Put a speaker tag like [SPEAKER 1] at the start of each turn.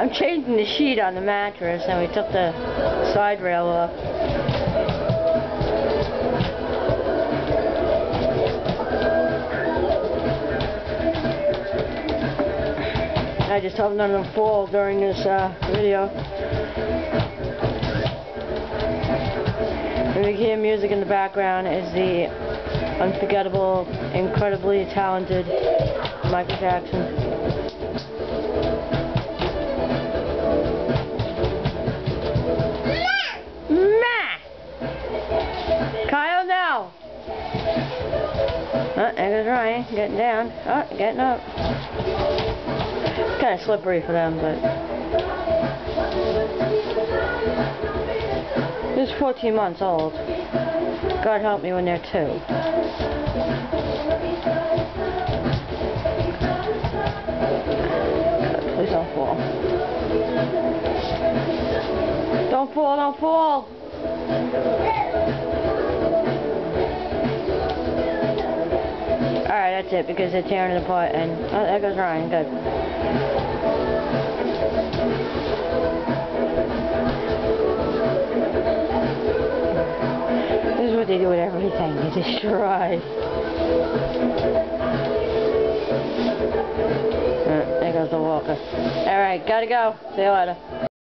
[SPEAKER 1] I'm changing the sheet on the mattress, and we took the side rail off. I just hope none of them fall during this video. And we hear music in the background is the unforgettable, incredibly talented Michael Jackson. Kyle, now! Oh, there goes Ryan, getting down. Oh, getting up. Kind of slippery for them, but... This is 14 months old. God help me when they're 2. Please don't fall. Don't fall, don't fall! Alright, that's it, because they're tearing it apart, and... Oh, there goes Ryan, good. This is what they do with everything, they destroy. There goes the walker. Alright, gotta go. See you later.